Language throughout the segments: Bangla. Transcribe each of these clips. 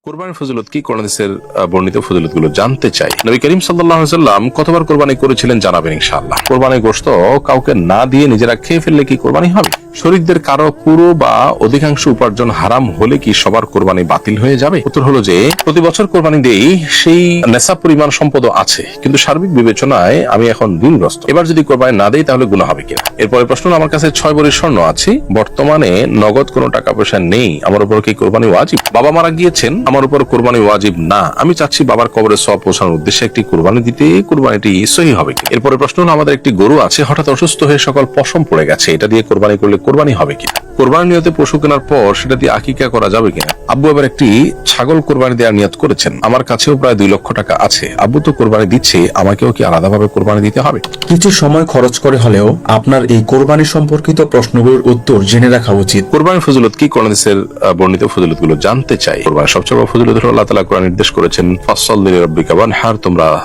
কোরবানির ফজিলত কি? কোরআন হাদিসের বর্ণিত ফজিলতগুলো জানতে চাই। নবী করিম সাল্লাল্লাহু আলাইহি ওয়াসাল্লাম কতবার কোরবানি করেছিলেন জানাবেন ইনশাআল্লাহ। কোরবানির গোশত কাউকে না দিয়ে নিজেরা খেয়ে ফেললে কি কোরবানি হবে? শরীকদের কারো পুরো বা অধিকাংশ উপার্জন হারাম হলে কি সবার কোরবানি বাতিল হয়ে যাবে? উত্তর হলো যে প্রতি বছর কোরবানি দেই, সেই নেশাব পরিমাণ সম্পদ আছে, কিন্তু সার্বিক বিবেচনায় আমি এখন ঋণগ্রস্ত। এবার যদি কোরবানি না দেই তাহলে গুনাহ হবে কিনা? এরপরে প্রশ্ন, আমার কাছে 6 ভরি স্বর্ণ আছে, বর্তমানে নগদ কোনো টাকা পয়সা নেই, আমার উপর কি কোরবানি ওয়াজিব? বাবা মারা গিয়েছেন, আমার উপর কোরবানি ওয়াজিব না, আমি চাচ্ছি বাবার কবরে সওয়াব পৌঁছানোর উদ্দেশ্যে একটি কোরবানি দিতে, কোরবানিটি সহিহ হবে কি? এরপরে প্রশ্ন, আমাদের একটি গরু আছে, হঠাৎ অসুস্থ হয়ে সকল পশম পড়ে গেছে, এটা দিয়ে কোরবানি করলে কোরবানি হবে কিনা? কোরবানির নিয়তে পশু কেনার পর সেটা দিয়ে আকিকা করা যাবে কিনা? আব্বু এবার একটি ছাগল কোরবানি দেওয়ার নিয়ত করেছেন, আমার কাছেও প্রায় 2 লক্ষ টাকা আছে, আব্বু তো কোরবানি দিচ্ছে, আমাকেও কি আলাদাভাবে কোরবানি দিতে হবে? কিছু সময় খরচ করে হলেও আপনার এই কোরবানি সম্পর্কিত প্রশ্নগুলোর উত্তর জেনে রাখা উচিত। কোরবানির ফজিলত কি? কোরআন হাদিসের বর্ণিত ফজিলতগুলো জানতে চাই। কোরবানির সবচেয়ে বড় ফজিলত হলো আল্লাহ তাআলা কোরআন নির্দেশ করেছেন, ফাসসাল্লি লিরাব্বিকা ওয়ানহার,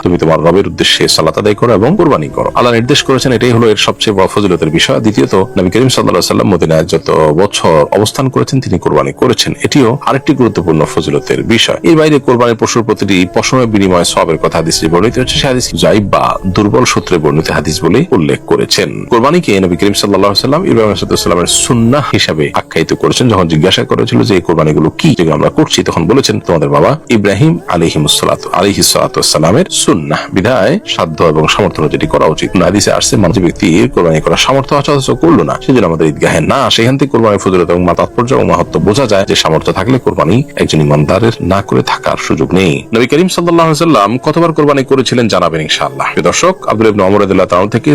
তুমি তোমার রবের উদ্দেশ্যে সালাত আদায় করো এবং কোরবানি করো। আল্লাহ নির্দেশ করেছেন, এটাই হলো এর সবচেয়ে বড় ফজিলতের বিষয়। দ্বিতীয়ত, নবী করিম সাল্লাল্লাহু আলাইহি ওয়াসাল্লাম মদিনায় যত বছর অবস্থান করেছেন তিনি কোরবানি করেছেন, এটিও আরেকটি গুরুত্বপূর্ণ ফজিলতের বিষয়। এর বাইরে কোরবানির পশুর প্রতিটি পশমের বিনিময়ে সওয়াবের কথা হাদিসে বর্ণিত হচ্ছে, সে হাদিস যায়েব বা দুর্বল সূত্রে বর্ণিত হাদিস বলে উল্লেখ করেছেন। কোরবানিকে নবী করিম সাল্লাল্লাহু আলাইহি ওয়াসাল্লাম ইব্রাহিম আলাইহিস সালামের সুন্নাহ হিসেবে আখ্যায়িত করেছেন। যখন জিজ্ঞাসা করেছিল যে এই কোরবানিগুলো কি যেগুলো আমরা করছি, তখন বলেছেন তোমাদের বাবা ইব্রাহিম আলাইহিস সালাতু ওয়াসসালামের সুন্নাহ, বিধায় সাধ্য এবং সামর্থ্য অনুযায়ী করা উচিত। হাদিসে আসছে, মানুষ ব্যক্তি কোরবানি করার সামর্থ্য আছে অথচ করলো না, সেজন্য আমাদের ঈদগাহে না, সেখান থেকে কোরবানির ফজিলত এবং তাৎপর্য এবং মাহাত্ম্য বোঝা যায় যে সামর্থ্য থাকলে কোরবানি একজন ইমানদারের না করে থাকার সুযোগ নেই। নবী করিম সাল্লাল্লাহু আলাইহি ওয়াসাল্লাম কতবার কোরবানি করেছিলেন জানাবেন ইনশাআল্লাহ। দর্শক, আব্দুল্লাহ ইবনে ওমর রাদিয়াল্লাহু তাআলা থেকে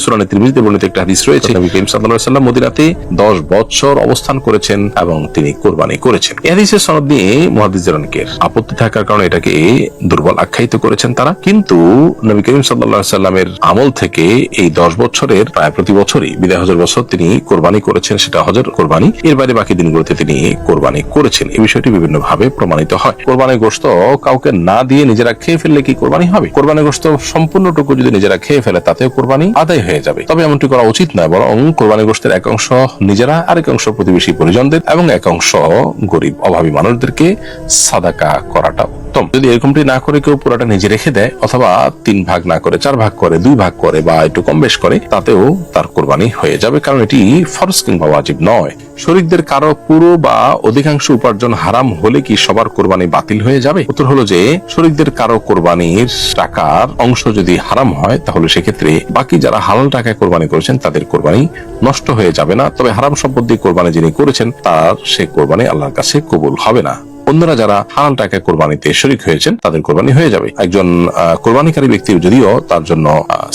সুনানে তিরমিজিতে বর্ণিত একটা হাদিস রয়েছে, নবী করিম সাল্লাল্লাহু আলাইহি ওয়াসাল্লাম মদিনাতে 10 বছর অবস্থান করেছেন এবং তিনি কোরবানি করেছেন। এই হাদিসের সনদ নিয়ে মুহাদ্দিসদের অনেকের আপত্তি থাকার কারণে এটাকে দুর্বল আখ্যায়িত করেছেন তারা, কিন্তু নবী করিম সাল্লাল্লাহু আলাইহি ওয়াসাল্লামের আমল থেকে এই 10 বছরের প্রায় প্রতি বছরই বিদায় হজের বছর তিনি কোরবানি করেছেন, সেটা হজের কোরবানি। এর বাইরে বাকি দিনগুলোতে তিনি কোরবানি করেছেন। এই বিষয়টি বিভিন্ন ভাবে প্রমাণিত হয়। কোরবানির গোশত কাউকে না দিয়ে নিজেরা খেয়ে ফেললে কি কোরবানি হবে? কোরবানির গোশত সম্পূর্ণটুকু যদি নিজেরা খেয়ে ফেলে তাতেও কোরবানি আদায় হয়ে যাবে, তবে এমনটি করা উচিত নয়, বরং কোরবানির গোশতের এক অংশ নিজেরা, আরেক অংশ প্রতিবেশী পরিজনদের এবং এক অংশ গরিব অভাবী মানুষদেরকে সাদাকা করাটা উত্তম। যদি এরকমটি না করে কেউ পুরোটা নিজে রেখে দেয়, অথবা 3 ভাগ না করে 4 ভাগ করে, 2 ভাগ করে, বা একটু কম বেশ করে, তাতেও তার কোরবানি হয়ে যাবে, কারণ এটি ফরজ কিংবা ওয়াজিব নয়। শরীকদের কারো পুরো বা অধিকাংশ উপার্জন হারাম হলে কি সবার কোরবানি বাতিল হয়ে যাবে? উত্তর হলো যে শরীকদের কারো কোরবানির টাকার অংশ যদি হারাম হয়, তাহলে সেক্ষেত্রে বাকি যারা হালাল টাকায় কোরবানি করেছেন তাদের কোরবানি নষ্ট হয়ে যাবে না, তবে হারাম সম্পদ দিয়ে কোরবানি যিনি করেছেন তার সে কোরবানি আল্লাহর কাছে কবুল হবে না। অন্যরা যারা হালাল টাকায় কোরবানিতে শরীক হয়েছেন তাদের কোরবানি হয়ে যাবে। একজন কোরবানিকারী ব্যক্তি যদিও তার জন্য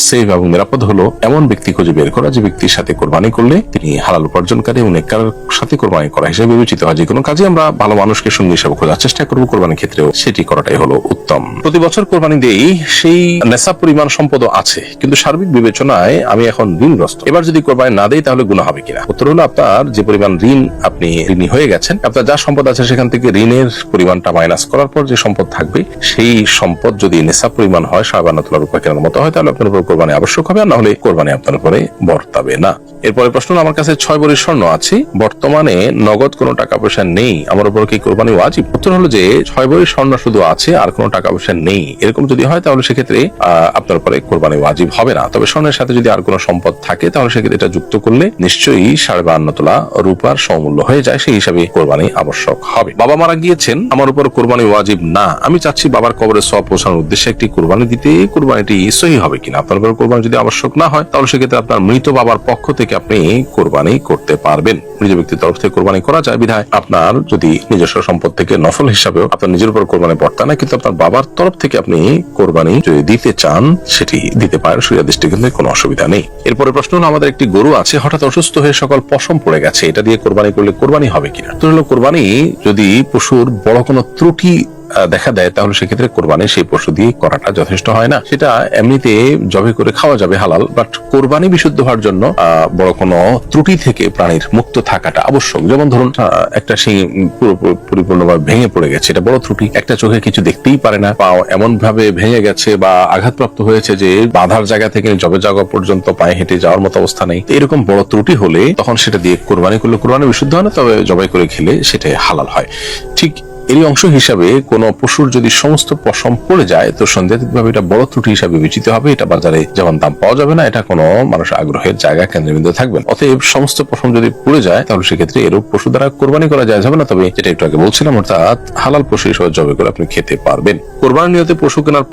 সেফ এবং নিরাপদ হলো এমন ব্যক্তি খুঁজে বের করা যে ব্যক্তির সাথে কোরবানি করলে তিনি হালাল উপার্জনকারী এবং নেককার সাথে কোরবানি করা হিসেবে বিবেচিত হয়। যে কোনো কাজে আমরা ভালো মানুষকে সঙ্গী হিসেবে খোঁজার চেষ্টা করবো, কোরবানির ক্ষেত্রেও সেটি করাটাই হলো উত্তম। প্রতি বছর কোরবানি দেই, সেই নেশাব পরিমাণ সম্পদ আছে, কিন্তু সার্বিক বিবেচনায় আমি এখন ঋণগ্রস্ত। এবার যদি কোরবানি না দেই তাহলে গুনাহ হবে কিনা? উত্তর হলো, আপনার যে পরিমাণ ঋণ, আপনি ঋণী হয়ে গেছেন, আপনার যা সম্পদ আছে সেখান থেকে ঋণের পরিমাণটা মাইনাস করার পর যে সম্পদ থাকবে, সেই সম্পদ যদি নেশাব পরিমাণ হয়, 52 তোলা রূপা কেনার মতো হয়, তাহলে আপনার উপর কোরবানি আবশ্যক হবে, আর না হলে কোরবানি আপনার উপরে বর্তাবে না। এরপরে প্রশ্ন, আমার কাছে 6 ভরি স্বর্ণ আছে, বর্তমানে নগদ কোনো টাকা পয়সা নেই, আমার উপর কি কোরবানি ওয়াজিব? উত্তর হলো যে 6 ভরি স্বর্ণ শুধু আছে আর কোনো টাকা পয়সা নেই, এরকম যদি হয় তাহলে সেক্ষেত্রে আপনার উপরে কোরবানি ওয়াজিব হবে না। তবে স্বর্ণের সাথে যদি আর কোনো সম্পদ থাকে তাহলে সেক্ষেত্রে এটা যুক্ত করলে নিশ্চয়ই 52 তোলা রূপার সমমূল্য হয়ে যায়, সেই হিসাবে কোরবানি আবশ্যক হবে। বাবা মারা গিয়েছেন, আমার উপর কোরবানি ওয়াজিব না, আমি চাচ্ছি বাবার কবরে সওয়াব পৌঁছানোর উদ্দেশ্যে একটি কোরবানি দিতে, কোরবানিটি সহিহ হবে কিনা? আপনার উপর কোরবানি যদি আবশ্যক না হয় তাহলে সেক্ষেত্রে আপনার মৃত বাবার পক্ষ থেকে আপনি কোরবানি করতে পারবেন। নিজ ব্যক্তির তরফ থেকে কোরবানি করা যায়, বিধায় আপনার যদি নিজস্ব সম্পদ থেকে নফল হিসাবেও আপনার নিজের উপর কোরবানি পড়তা না, কিন্তু আপনার বাবার তরফ থেকে আপনি কোরবানি যদি দিতে চান সেটি দিতে পারেন, শরীয়ত দৃষ্টিকোণে কোনো অসুবিধা নেই। এরপরে প্রশ্ন হলো, আমাদের একটি গরু আছে, হঠাৎ অসুস্থ হয়ে সকল পশম পড়ে গেছে, এটা দিয়ে কোরবানি করলে কোরবানি হবে কিনা? তো হলো, কোরবানি যদি পশুর বড় কোনো ত্রুটি দেখা দেয় তাহলে সেক্ষেত্রে কোরবানি সেই পশু দিয়ে করাটা যথেষ্ট হয় না। সেটা এমনিতে জবে করে খাওয়া যাবে হালাল, বাট কোরবানি বিশুদ্ধ হওয়ার জন্য বড় কোনো ত্রুটি থেকে প্রাণীর মুক্ত থাকাটা আবশ্যক। যেমন ধরুন, একটা শিং পরিপূর্ণভাবে ভেঙে পড়ে গেছে, এটা বড় ত্রুটি। একটা চোখে কিছু দেখতেই পারে না, পা এমন ভাবে ভেঙে গেছে বা আঘাতপ্রাপ্ত হয়েছে যে বাঁধার জায়গা থেকে জবে জায়গা পর্যন্ত পায়ে হেঁটে যাওয়ার মতো অবস্থা নেই, এরকম বড় ত্রুটি হলে তখন সেটা দিয়ে কোরবানি করলে কোরবানি বিশুদ্ধ হয় না, তবে জবাই করে খেলে সেটা হালাল হয়। ঠিক এরই অংশ হিসাবে কোনো পশুর যদি সমস্ত পশম পড়ে যায় তো সন্দেহাতীতভাবে এটা বড় ত্রুটি হিসাবে বিবেচিত হবে। এটা বাজারে যেমন দাম পাওয়া যাবে না, এটা কোনো মানুষের আগ্রহের জায়গা কেন্দ্রবিন্দু থাকবে না। অতএব সমস্ত পশম যদি পড়ে যায় তাহলে সেক্ষেত্রে এরূপ পশু দ্বারা কোরবানি করা যায় হবে না। তবে যেটা একটু আগে বলছিলাম, অর্থাৎ হালাল পশু হিসেবে জবাই করে আপনি খেতে পারবেন। কোরবানির নিয়তে পশু কেনার